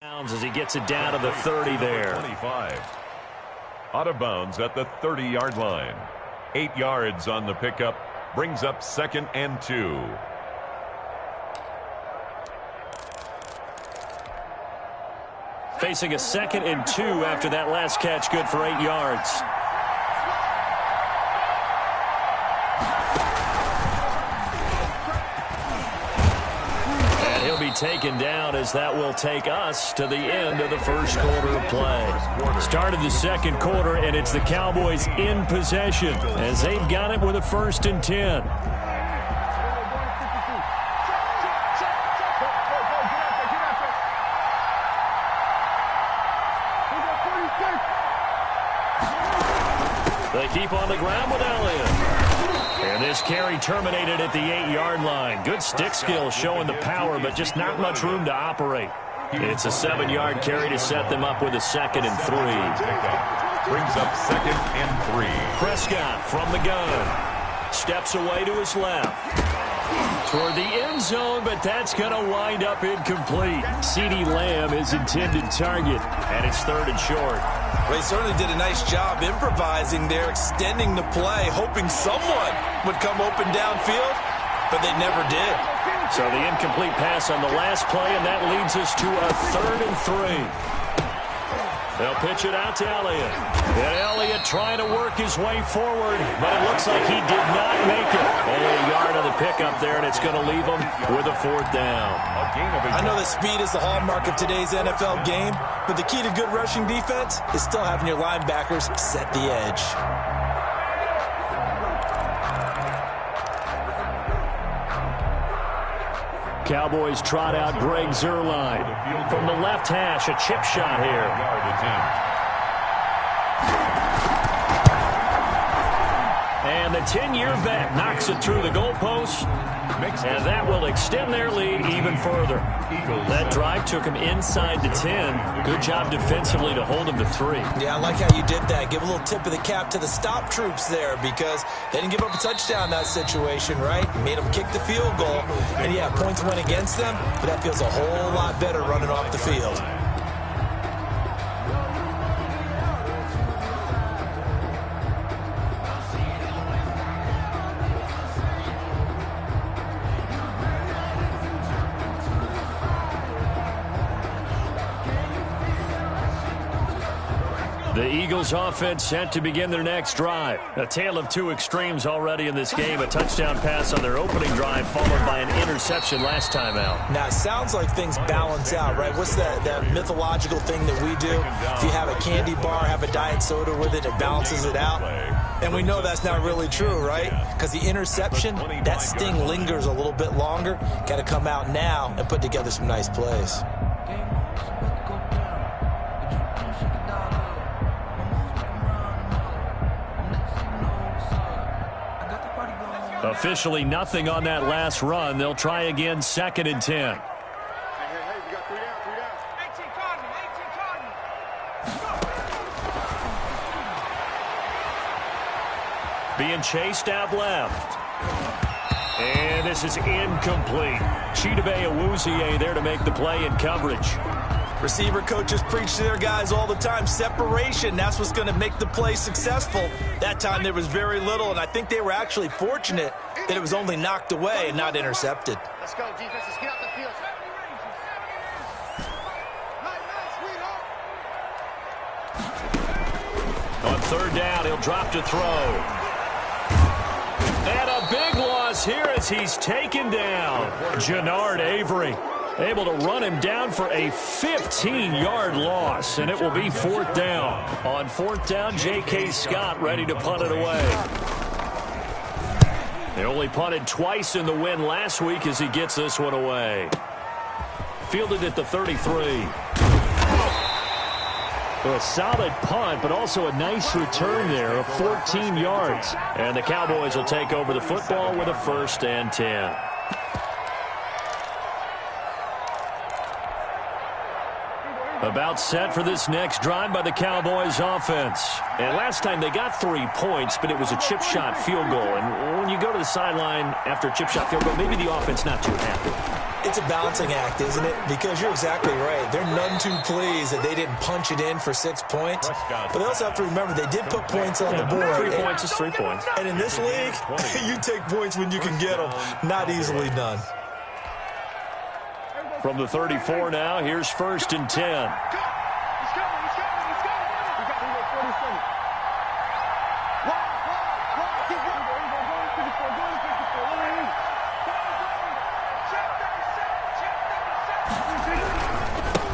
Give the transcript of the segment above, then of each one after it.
As he gets it down to the 30 there. 25. Out of bounds at the 30-yard line. 8 yards on the pickup. Brings up 2nd and 2. Facing a 2nd and 2 after that last catch, good for 8 yards. And he'll be taken down as that will take us to the end of the first quarter of play. Start of the second quarter, and it's the Cowboys in possession as they've got it with a 1st and 10. They keep on the ground with Elliott. And this carry terminated at the 8-yard line. Good stick skill showing the power, but just not much room to operate. It's a 7-yard carry to set them up with a 2nd and 3. Brings up 2nd and 3. Prescott from the gun. Steps away to his left. Toward the end zone, but that's going to wind up incomplete. CeeDee Lamb is intended target, and it's 3rd and short. They certainly did a nice job improvising there, extending the play, hoping someone would come open downfield, but they never did. So the incomplete pass on the last play, and that leads us to a 3rd and 3. They'll pitch it out to Elliott. And Elliott trying to work his way forward, but it looks like he did not make it. Only a yard on the pickup there, and it's going to leave him with a 4th down. I know that speed is the hallmark of today's NFL game, but the key to good rushing defense is still having your linebackers set the edge. Cowboys trot out Greg Zuerlein. From the left hash, a chip shot here. And the 10-year vet knocks it through the goalpost. And that will extend their lead even further. That drive took him inside the 10. Good job defensively to hold him to 3. Yeah, I like how you did that. Give a little tip of the cap to the stop troops there because they didn't give up a touchdown in that situation, right? Made them kick the field goal. And, yeah, points went against them, but that feels a whole lot better running off the field. The Eagles offense set to begin their next drive. A tale of two extremes already in this game. A touchdown pass on their opening drive followed by an interception last time out. Now, it sounds like things balance out, right? What's that mythological thing that we do? If you have a candy bar, have a diet soda with it, it balances it out. And we know that's not really true, right? Because the interception, that sting lingers a little bit longer. Got to come out now and put together some nice plays. Officially nothing on that last run. They'll try again, 2nd and 10. Hey, we got 3 down. 18 Cardinal. Being chased out left. And this is incomplete. Chidobe Awuzie there to make the play in coverage. Receiver coaches preach to their guys all the time. Separation, that's what's going to make the play successful. That time there was very little, and I think they were actually fortunate that it was only knocked away and not intercepted. Let's go, defense. Let's get out the field. On 3rd down, he'll drop to throw. And a big loss here as he's taken down. Jannard Avery able to run him down for a 15-yard loss, and it will be 4th down. On 4th down, J.K. Scott ready to punt it away. They only punted twice in the win last week as he gets this one away. Fielded at the 33. A solid punt, but also a nice return there of 14 yards. And the Cowboys will take over the football with a 1st and 10. About set for this next drive by the Cowboys offense. And last time they got 3 points, but it was a chip shot field goal. And when you go to the sideline after a chip shot field goal, maybe the offense not too happy. It's a balancing act, isn't it? Because you're exactly right. They're none too pleased that they didn't punch it in for 6 points. But they also have to remember they did put points on the board. 3 points is 3 points. And in this league, you take points when you can get them. Not easily done. From the 34 now, here's 1st and 10.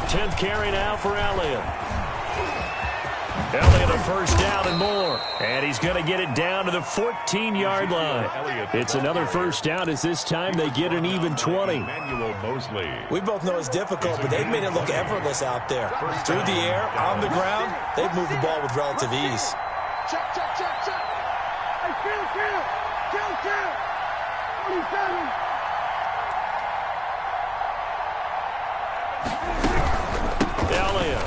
Tenth carry now for Elliott. Elliott a first down and more. And he's going to get it down to the 14-yard line. It's another first down as this time they get an even 20. We both know it's difficult, but they've made it look effortless out there. Through the air, on the ground, they've moved the ball with relative ease. Check. Hey, kill. 47. Elliott.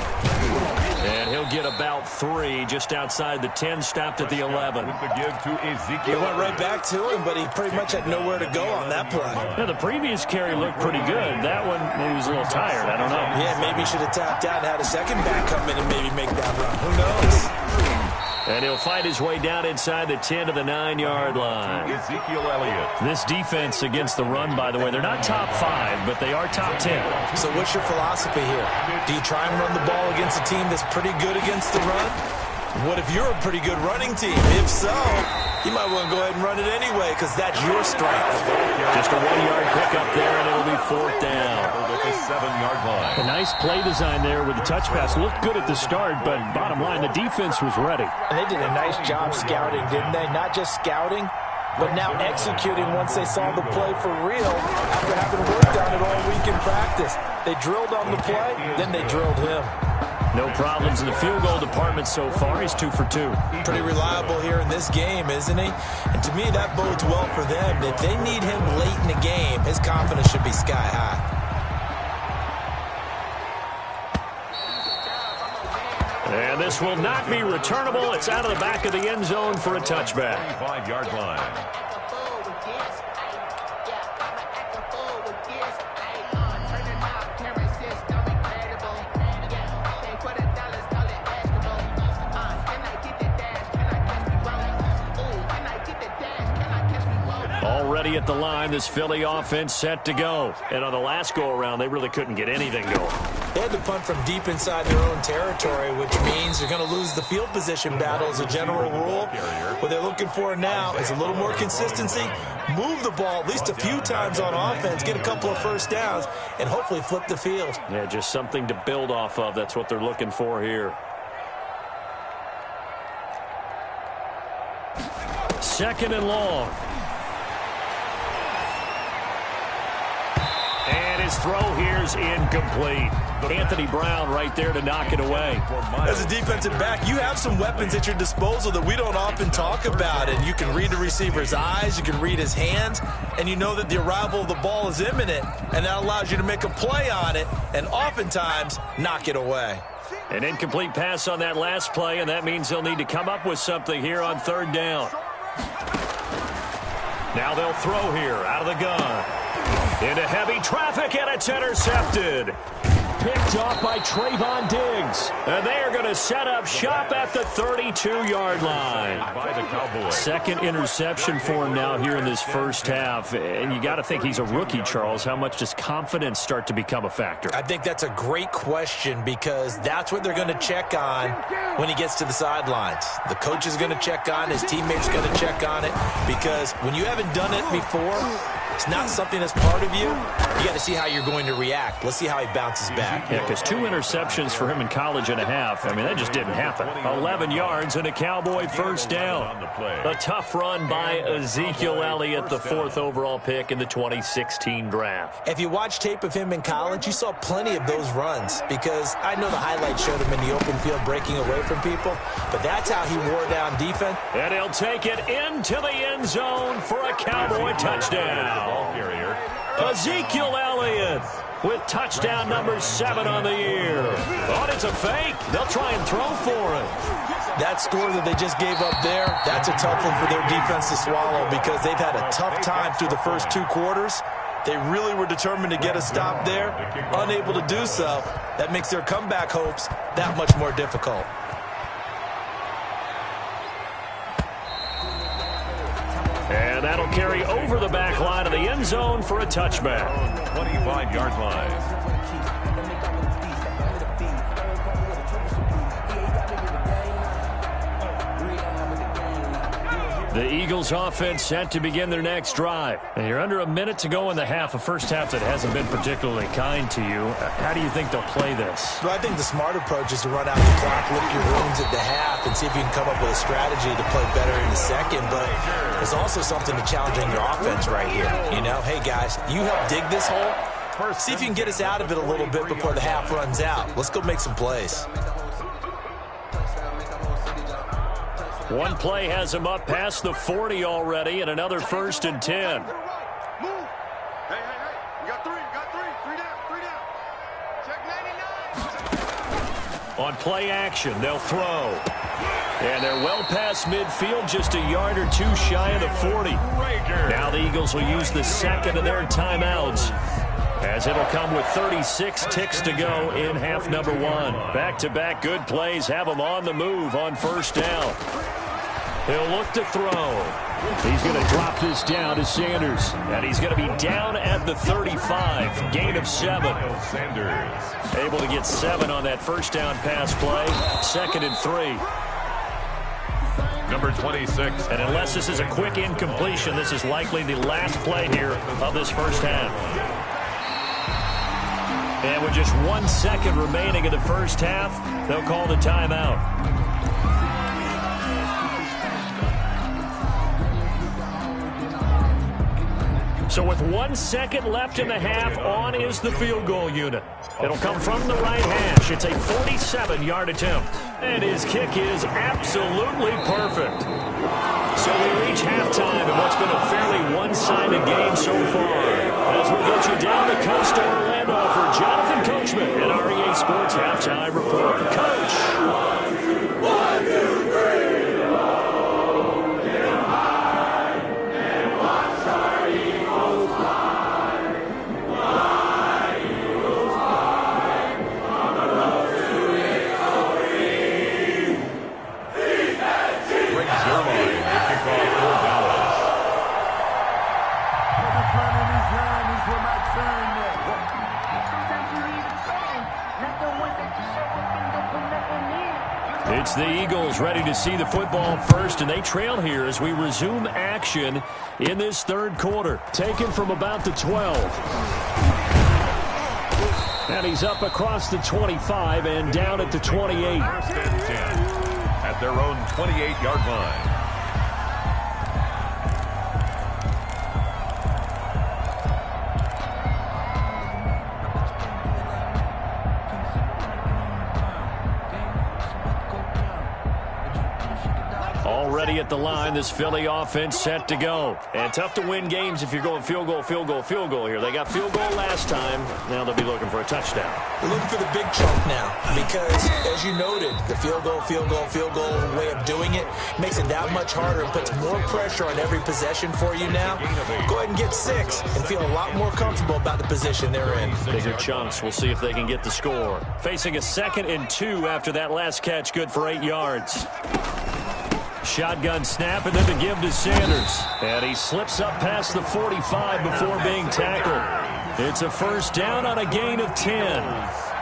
And he'll get about 3 just outside the 10, stopped at the 11. They went right back to him, but he pretty much had nowhere to go on that play. Yeah, the previous carry looked pretty good. That one, maybe he was a little tired. I don't know. Yeah, maybe he should have tapped out and had a second back come in and maybe make that run. Who knows? And he'll fight his way down inside the 10 to the 9-yard line. Ezekiel Elliott. This defense against the run, by the way, they're not top 5, but they are top 10. So what's your philosophy here? Do you try and run the ball against a team that's pretty good against the run? What if you're a pretty good running team? If so, you might want to go ahead and run it anyway because that's your strength. Just a 1-yard pickup there, and it'll be 4th down. At the 7-yard line. A nice play design there with the touch pass. Looked good at the start, but bottom line, the defense was ready. And they did a nice job scouting, didn't they? Not just scouting, but now executing once they saw the play for real after having worked on it all week in practice. They drilled on the play, then they drilled him. No problems in the field goal department so far. He's 2 for 2. Pretty reliable here in this game, isn't he? And to me, that bodes well for them. If they need him late in the game, his confidence should be sky high. And this will not be returnable. It's out of the back of the end zone for a touchback. 5-yard line. Already at the line, this Philly offense set to go. And on the last go-around, they really couldn't get anything going. They had to punt from deep inside their own territory, which means they're going to lose the field position battle as a general rule. What they're looking for now is a little more consistency, move the ball at least a few times on offense, get a couple of first downs, and hopefully flip the field. Yeah, just something to build off of. That's what they're looking for here. 2nd and long. And his throw here is incomplete. Anthony Brown right there to knock it away. As a defensive back, you have some weapons at your disposal that we don't often talk about. And you can read the receiver's eyes, you can read his hands, and you know that the arrival of the ball is imminent. And that allows you to make a play on it and oftentimes knock it away. An incomplete pass on that last play, and that means they'll need to come up with something here on 3rd down. Now they'll throw here out of the gun. Into heavy traffic, and it's intercepted. Picked off by Trayvon Diggs. And they are going to set up shop at the 32-yard line. By the Cowboys. 2nd interception for him now here in this first half. And you got to think he's a rookie, Charles. How much does confidence start to become a factor? I think that's a great question because that's what they're going to check on when he gets to the sidelines. The coach is going to check on, his teammates are going to check on it because when you haven't done it before, it's not something that's part of you. You got to see how you're going to react. Let's see how he bounces back. Yeah, because 2 interceptions for him in college and a half. I mean, that just didn't happen. 11 yards and a Cowboy first down. A tough run by Ezekiel Elliott, the 4th overall pick in the 2016 draft. If you watch tape of him in college, you saw plenty of those runs because I know the highlights showed him in the open field breaking away from people, but that's how he wore down defense. And he'll take it into the end zone for a Cowboy touchdown. Ball carrier. Ezekiel Elliott with touchdown number 7 on the year. Oh, it's a fake. They'll try and throw for it. That score that they just gave up there, that's a tough one for their defense to swallow because they've had a tough time through the first 2 quarters. They really were determined to get a stop there. Unable to do so, that makes their comeback hopes that much more difficult. And that'll carry over the back line of the end zone for a touchback. 25-yard line. The Eagles offense set to begin their next drive. And you're under a minute to go in the half, a first half that hasn't been particularly kind to you. How do you think they'll play this? Well, I think the smart approach is to run out the clock, lick your wounds at the half, and see if you can come up with a strategy to play better in the second. But there's also something to challenging your offense right here. You know, hey, guys, you help dig this hole. See if you can get us out of it a little bit before the half runs out. Let's go make some plays. One play has him up past the 40 already, and another 1st and 10. Move. Hey. You got 3. Three down. Check 99. On play action, they'll throw. And they're well past midfield, just a yard or 2 shy of the 40. Now the Eagles will use the second of their timeouts, as it'll come with 36 ticks to go in half number 1. Back-to-back good plays have them on the move on 1st down. He'll look to throw. He's going to drop this down to Sanders. And he's going to be down at the 35. Gain of 7. Sanders able to get 7 on that 1st down pass play. 2nd and 3. Number 26. And unless this is a quick incompletion, this is likely the last play here of this first half. And with just 1 second remaining in the first half, they'll call the timeout. So with 1 second left in the half, on is the field goal unit. It'll come from the right hash. It's a 47-yard attempt. And his kick is absolutely perfect. So we reach halftime in what's been a fairly one-sided game so far. As we get you down the coast to Orlando for Jonathan Coachman at REA Sports Halftime Report. Coach. 1, 2, 3. It's the Eagles ready to see the football first, and they trail here as we resume action in this 3rd quarter. Taken from about the 12. And he's up across the 25 and down at the 28. 1st and 10 at their own 28-yard line. Already at the line, this Philly offense set to go. And tough to win games if you're going field goal here. They got field goal last time. Now they'll be looking for a touchdown. They're looking for the big chunk now because, as you noted, the field goal way of doing it makes it that much harder and puts more pressure on every possession for you now. Go ahead and get 6 and feel a lot more comfortable about the position they're in. Bigger chunks. We'll see if they can get the score. Facing a 2nd and 2 after that last catch, good for 8 yards. Shotgun snap, and then the give to Sanders. And he slips up past the 45 before being tackled. It's a 1st down on a gain of 10.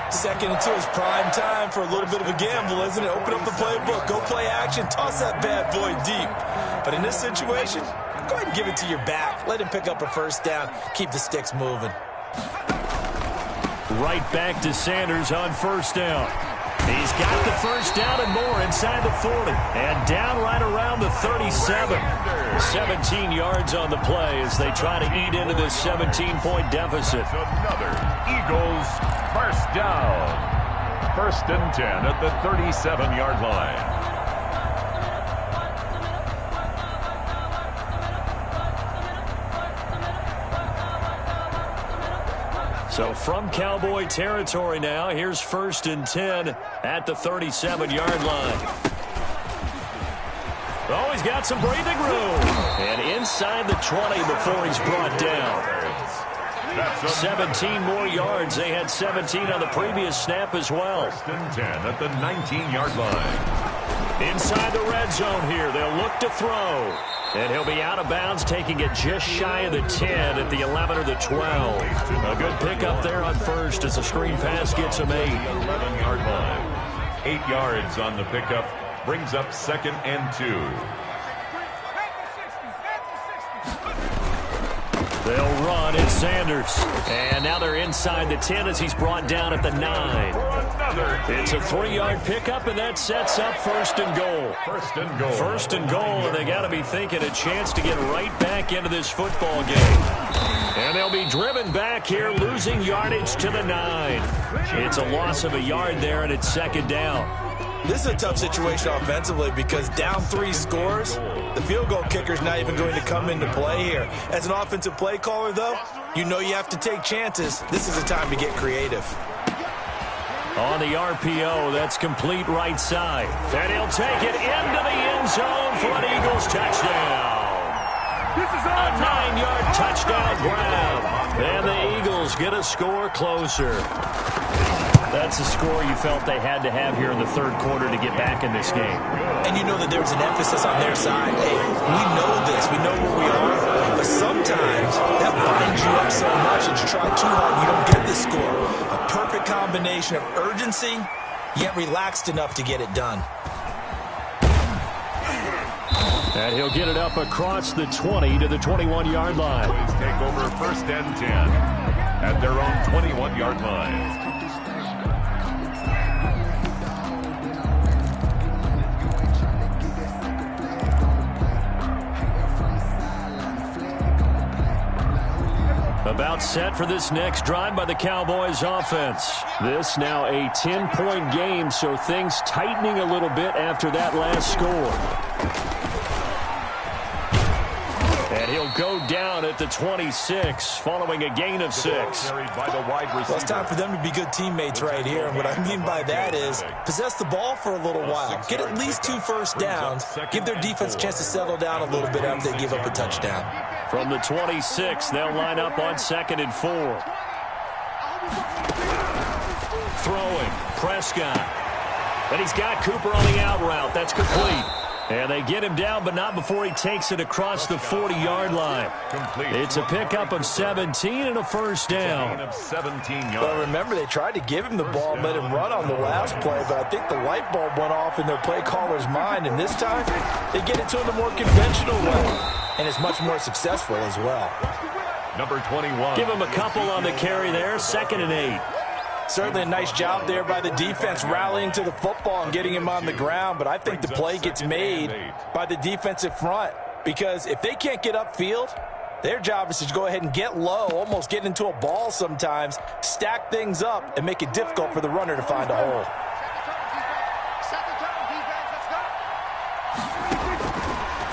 2nd and 2 is prime time for a little bit of a gamble, isn't it? Open up the playbook, go play action, toss that bad boy deep. But in this situation, go ahead and give it to your back. Let him pick up a 1st down. Keep the sticks moving. Right back to Sanders on 1st down. He's got the 1st down and more inside the 40. And down right around the 37. 17 yards on the play as they try to eat into this 17-point deficit. Another Eagles 1st down. 1st and 10 at the 37-yard line. So from Cowboy territory now, here's 1st and 10 at the 37-yard line. Oh, he's got some breathing room. And inside the 20 before he's brought down. 17 more yards. They had 17 on the previous snap as well. 1st and 10 at the 19-yard line. Inside the red zone here. They'll look to throw. And he'll be out of bounds, taking it just shy of the 10 at the 11 or the 12. A good pickup there on first as the screen pass gets him 8. 11-yard line. 8 yards on the pickup. Brings up 2nd and 2. They'll run. It's Sanders. And now they're inside the 10 as he's brought down at the 9. It's a 3-yard pickup, and that sets up 1st and goal. 1st and goal. 1st and goal, and they got to be thinking a chance to get right back into this football game. And they'll be driven back here, losing yardage to the 9. It's a loss of a yard there, and it's 2nd down. This is a tough situation offensively because down 3 scores, the field goal kicker's not even going to come into play here. As an offensive play caller, though, you know you have to take chances. This is a time to get creative. On the RPO, that's complete right side. And he'll take it into the end zone for an Eagles touchdown. A 9-yard touchdown grab. And the Eagles get a score closer. That's a score you felt they had to have here in the 3rd quarter to get back in this game. And you know that there's an emphasis on their side. Hey, we know this. We know where we are. But sometimes that binds you up so much that you try too hard, you don't get the score. A perfect combination of urgency, yet relaxed enough to get it done. And he'll get it up across the 20 to the 21-yard line. Please take over 1st and 10 at their own 21-yard line. About set for this next drive by the Cowboys offense. This now a 10-point game, so things tightening a little bit after that last score. And he'll go down at the 26 following a gain of 6. Well, it's time for them to be good teammates right here. And what I mean by that is possess the ball for a little while. Get at least 2 first downs. Give their defense a chance to settle down a little bit after they give up a touchdown. From the 26, they'll line up on 2nd and 4. Throwing, Prescott. And he's got Cooper on the out route. That's complete. And they get him down, but not before he takes it across the 40-yard line. It's a pickup of 17 and a first down. Well, remember, they tried to give him the ball and let him run on the last play, but I think the light bulb went off in their play caller's mind, and this time they get it to him the more conventional way, and it's much more successful as well. Number 21. Give him a couple on the carry there, 2nd and 8. Certainly a nice job there by the defense rallying to the football and getting him on the ground, but I think the play gets made by the defensive front because if they can't get upfield, their job is to go ahead and get low, almost get into a ball sometimes, stack things up, and make it difficult for the runner to find a hole.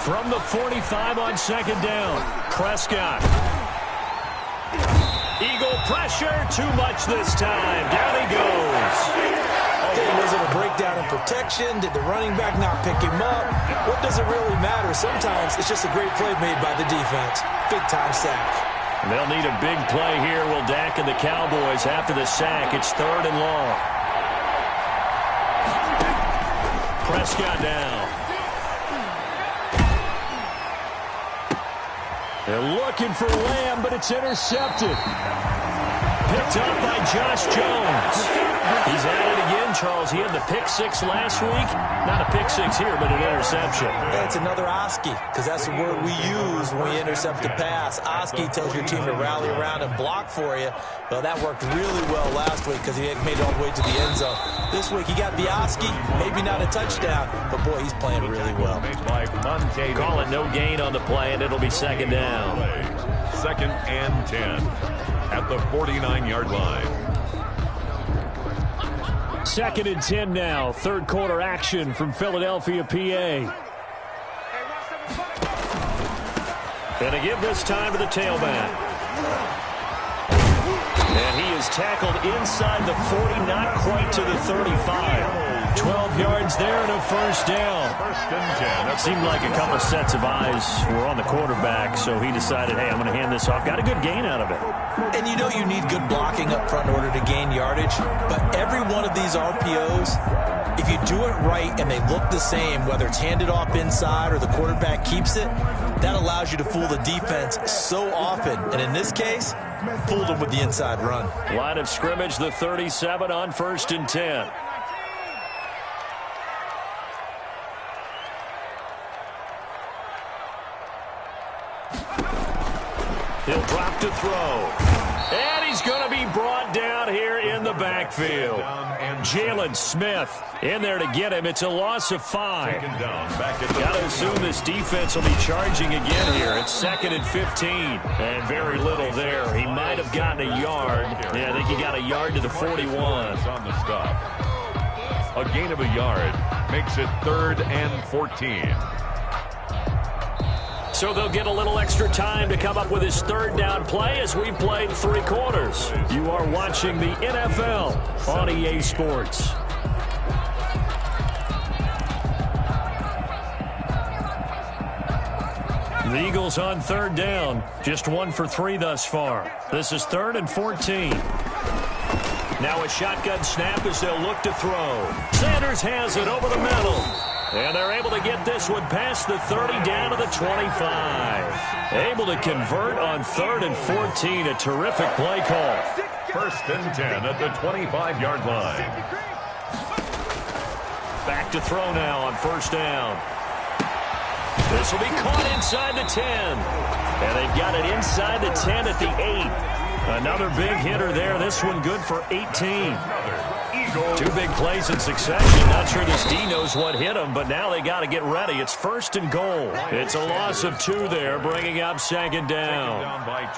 From the 45 on 2nd down, Prescott. Eagle pressure, too much this time. Down he goes. Okay, was it a breakdown in protection? Did the running back not pick him up? What does it really matter? Sometimes it's just a great play made by the defense. Big-time sack. And they'll need a big play here, will Dak and the Cowboys after the sack. It's 3rd and long. Prescott down. They're looking for Lamb, but it's intercepted. Picked up by Josh Jones. He's at it again, Charles. He had the pick 6 last week. Not a pick 6 here, but an interception. Yeah, it's another Oski, because that's the word we use when we intercept a pass. Oski tells your team to rally around and block for you. Well, that worked really well last week because he made it all the way to the end zone. This week he got the Oski, maybe not a touchdown, but boy, he's playing really well. Call it no gain on the play, and it'll be 2nd down. 2nd and 10 at the 49-yard line. 2nd and 10 now. 3rd quarter action from Philadelphia, PA. And to give this time to the tailback. And he is tackled inside the 40, not quite to the 35. 12 yards there and a first down. It seemed like a couple sets of eyes were on the quarterback, so he decided, hey, I'm going to hand this off. Got a good gain out of it. And you know you need good blocking up front in order to gain yardage, but every one of these RPOs, if you do it right and they look the same, whether it's handed off inside or the quarterback keeps it, that allows you to fool the defense so often. And in this case, fooled them with the inside run. Line of scrimmage, the 37 on 1st and 10. He'll drop to throw. And he's going to be brought down here in the backfield. Jalen Smith in there to get him. It's a loss of 5. Got to assume this defense will be charging again here. It's 2nd and 15. And very little there. He might have gotten a yard. Yeah, I think he got a yard to the 41. On the stop. A gain of a yard makes it 3rd and 14. So they'll get a little extra time to come up with his 3rd down play as we played 3 quarters. You are watching the NFL on EA Sports. The Eagles on 3rd down. Just 1 for 3 thus far. This is 3rd and 14. Now a shotgun snap as they'll look to throw. Sanders has it over the middle. And they're able to get this one past the 30 down to the 25. Able to convert on 3rd and 14. A terrific play call. 1st and 10 at the 25-yard line. Back to throw now on 1st down. This will be caught inside the 10. And they've got it inside the 10 at the 8. Another big hitter there. This one good for 18. 2 big plays in succession. Not sure this D knows what hit him, but now they got to get ready. It's 1st and goal. It's a loss of 2 there, bringing up 2nd down.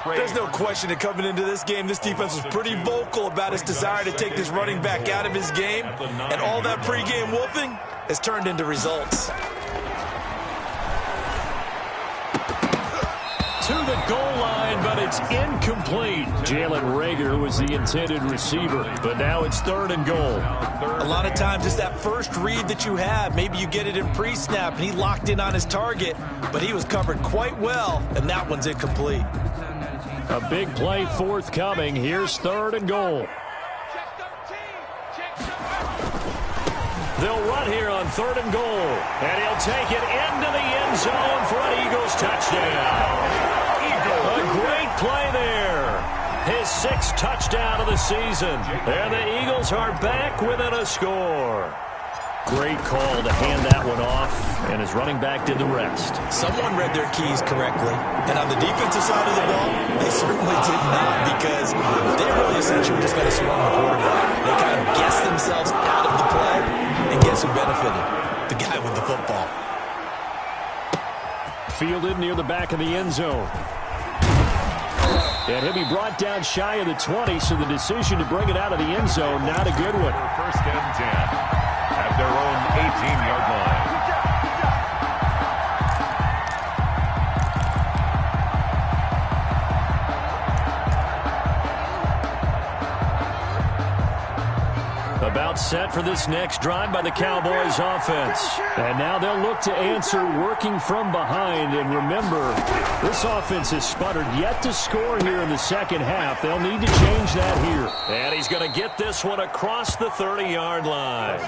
There's no question that coming into this game, this defense was pretty vocal about its desire to take this running back out of his game, and all that pregame wolfing has turned into results. To the goal line, but it's incomplete. Jalen Reagor was the intended receiver, but now it's 3rd and goal. A lot of times it's that first read that you have. Maybe you get it in pre-snap, and he locked in on his target, but he was covered quite well, and that one's incomplete. A big play forthcoming. Here's 3rd and goal. They'll run here on 3rd and goal, and he'll take it into the end zone for an Eagles touchdown. A great play there. His 6th touchdown of the season. And the Eagles are back within a score. Great call to hand that one off, and his running back did the rest. Someone read their keys correctly, and on the defensive side of the ball, they certainly did not, because they really essentially just got to swung the quarterback. They kind of guessed themselves out of the play, and guess who benefited? The guy with the football. Fielded near the back of the end zone. And he'll be brought down shy of the 20, so the decision to bring it out of the end zone, not a good one. 1st and 10 at their own 18-yard line. About set for this next drive by the Cowboys offense. And now they'll look to answer working from behind. And remember, this offense has sputtered yet to score here in the 2nd half. They'll need to change that here. And he's going to get this one across the 30-yard line.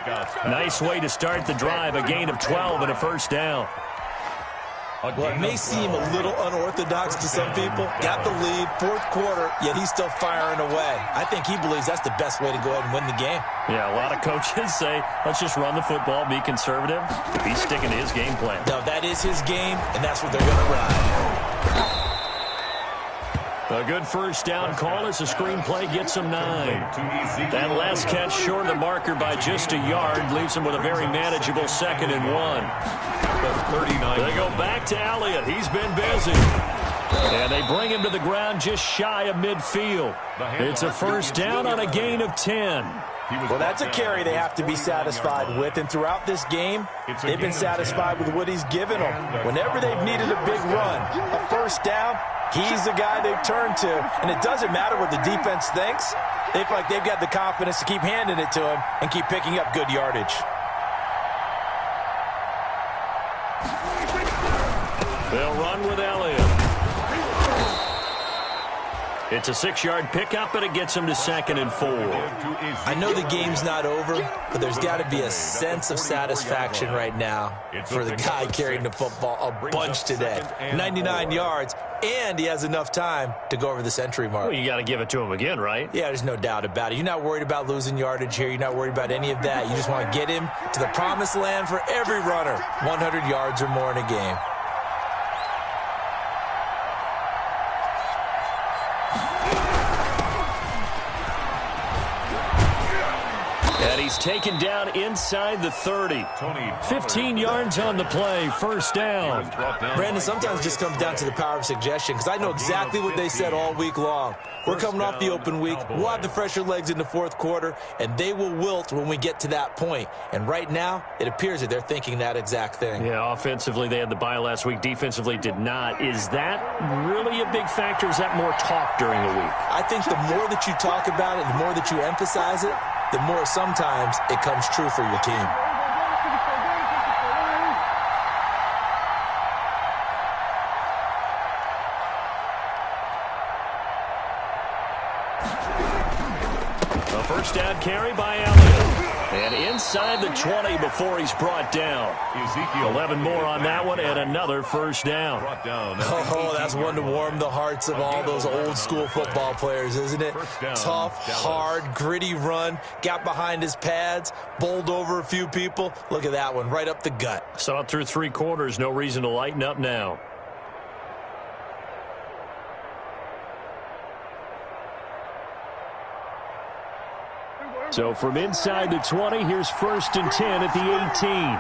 Nice way to start the drive. A gain of 12 and a 1st down. Well, it may seem a little unorthodox to some people. Got the lead, 4th quarter, yet he's still firing away. I think he believes that's the best way to go ahead and win the game. Yeah, a lot of coaches say, let's just run the football, be conservative. He's sticking to his game plan. No, that is his game, and that's what they're going to ride. A good 1st down call as the screen play gets him 9. That last catch short of the marker by just a yard leaves him with a very manageable 2nd and 1. They go back to Elliott. He's been busy. And they bring him to the ground just shy of midfield. It's a 1st down on a gain of 10. Well, that's a carry they have to be satisfied with. And throughout this game, they've been satisfied with what he's given them. Whenever they've needed a big run, a 1st down, He's the guy they've turned to, and it doesn't matter what the defense thinks. They feel like they've got the confidence to keep handing it to him and keep picking up good yardage. They'll run with Elliott. It's a 6-yard pickup, and it gets him to 2nd and 4. I know the game's not over, but there's got to be a sense of satisfaction right now for the guy carrying the football a bunch today. 99 yards, and he has enough time to go over the century mark. Well, you got to give it to him again, right? Yeah, there's no doubt about it. You're not worried about losing yardage here. You're not worried about any of that. You just want to get him to the promised land for every runner, 100 yards or more in a game. And he's taken down inside the 30. 15 yards on the play, first down. Brandon, sometimes it just comes down to the power of suggestion, because I know exactly what they said all week long. We're coming off the open week. We'll have the fresher legs in the fourth quarter, and they will wilt when we get to that point. And right now, it appears that they're thinking that exact thing. Yeah, offensively, they had the bye last week. Defensively, did not. Is that really a big factor? Is that more talk during the week? I think the more that you talk about it, the more that you emphasize it, the more sometimes it comes true for your team. A first down carry by Elliott. And inside the 20 before he's brought down. 11 more on that one and another first down. Oh, that's one to warm the hearts of all those old school football players, isn't it? Tough, hard, gritty run. Got behind his pads, bowled over a few people. Look at that one, right up the gut. Saw it through 3 quarters. No reason to lighten up now. So from inside the 20, here's 1st and 10 at the 18.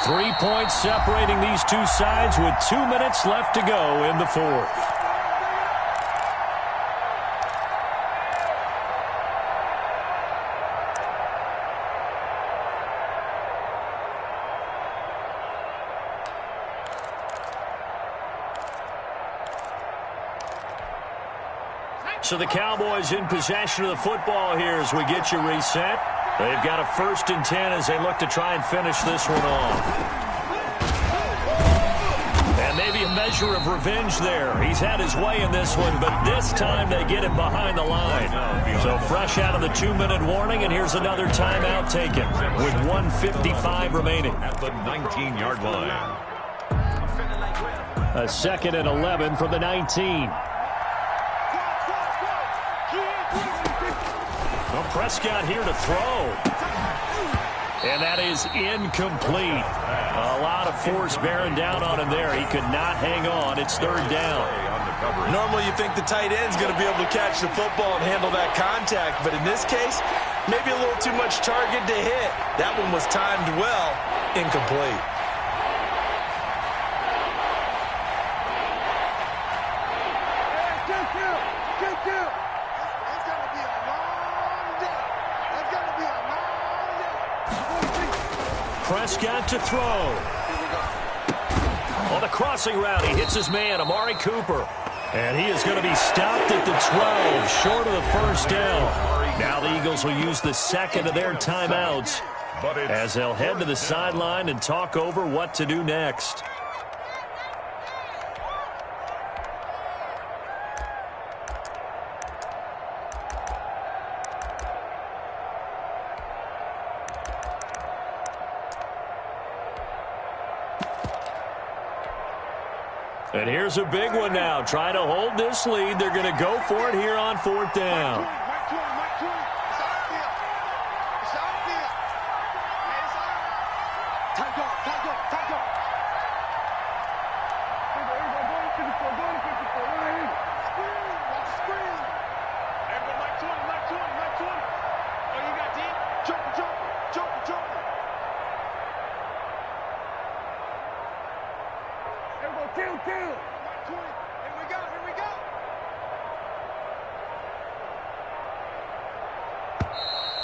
3 points separating these two sides with 2 minutes left to go in the fourth. So the Cowboys in possession of the football here as we get you reset. They've got a 1st and 10 as they look to try and finish this one off. And maybe a measure of revenge there. He's had his way in this one, but this time they get him behind the line. So fresh out of the 2-minute warning, and here's another timeout taken with 1:55 remaining. At the 19-yard line. A 2nd and 11 from the 19. Well, Prescott here to throw. And that is incomplete. A lot of force bearing down on him there. He could not hang on. It's 3rd down. Normally you think the tight end's going to be able to catch the football and handle that contact, but in this case, maybe a little too much target to hit. That one was timed well, incomplete. Prescott to throw. On the crossing route, he hits his man, Amari Cooper. And he is going to be stopped at the 12, short of the first down. Now the Eagles will use the 2nd of their timeouts as they'll head to the sideline and talk over what to do next. And here's a big one now. Trying to hold this lead. They're going to go for it here on 4th down.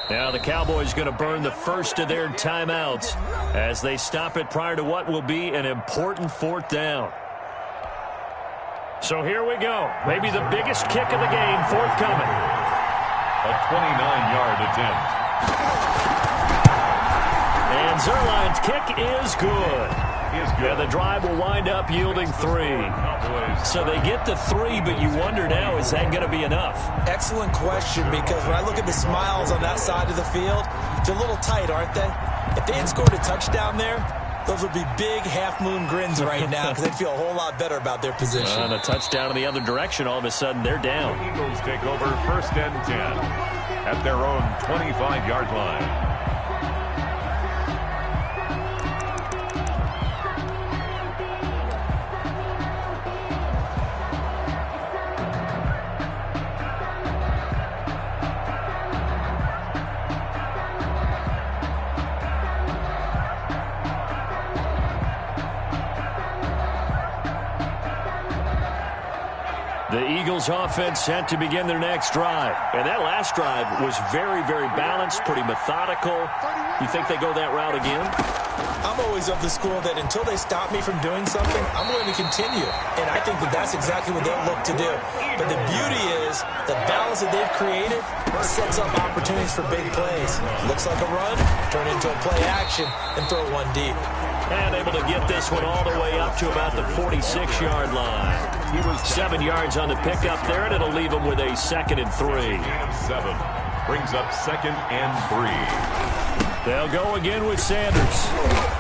Now the Cowboys going to burn the first of their timeouts as they stop it prior to what will be an important fourth down. So here we go. Maybe the biggest kick of the game forthcoming. A 29-yard attempt. And Zerline's kick is good. Yeah, the drive will wind up yielding 3. So they get the 3, but you wonder now, is that going to be enough? Excellent question, because when I look at the smiles on that side of the field, they're a little tight, aren't they? If they had scored a touchdown there, those would be big half-moon grins right now because they'd feel a whole lot better about their position. And a touchdown in the other direction, all of a sudden they're down. The Eagles take over 1st and 10 at their own 25-yard line. The Eagles offense set to begin their next drive. And that last drive was very, very balanced, pretty methodical. You think they go that route again? I'm always of the school that until they stop me from doing something, I'm going to continue. And I think that that's exactly what they'll look to do. But the beauty is the balance that they've created sets up opportunities for big plays. Looks like a run, turn into a play action, and throw one deep. And able to get this one all the way up to about the 46-yard line. He was 7 yards on the pickup there, and it'll leave him with a 2nd and 3. 7 brings up 2nd and 3. They'll go again with Sanders.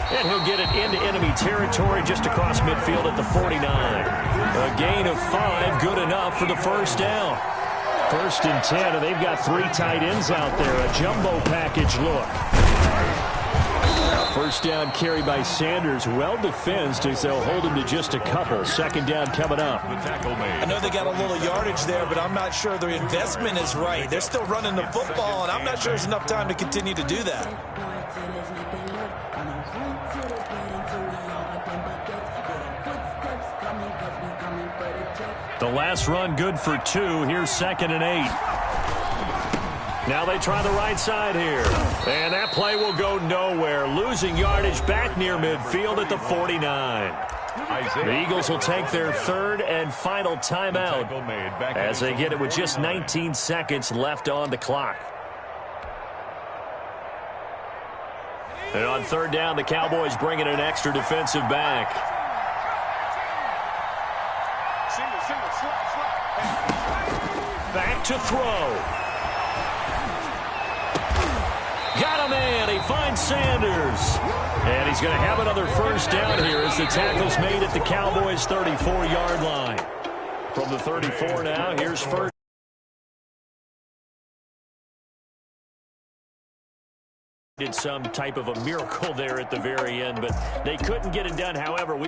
And he'll get it into enemy territory just across midfield at the 49. A gain of 5, good enough for the first down. 1st and 10, and they've got 3 tight ends out there. A jumbo package look. First down carry by Sanders, well defensed as they'll hold him to just a couple. 2nd down coming up. The tackle made. I know they got a little yardage there, but I'm not sure their investment is right. They're still running the football, and I'm not sure there's enough time to continue to do that. The last run good for 2. Here's 2nd and 8. Now they try the right side here. And that play will go nowhere. Losing yardage back near midfield at the 49. The Eagles will take their 3rd and final timeout as they get it with just 19 seconds left on the clock. And on 3rd down, the Cowboys bring in an extra defensive back. Back to throw. Got a man. He finds Sanders. And he's going to have another first down here as the tackle's made at the Cowboys' 34-yard line. From the 34 now, here's first. Did some type of a miracle there at the very end, but they couldn't get it done. However, we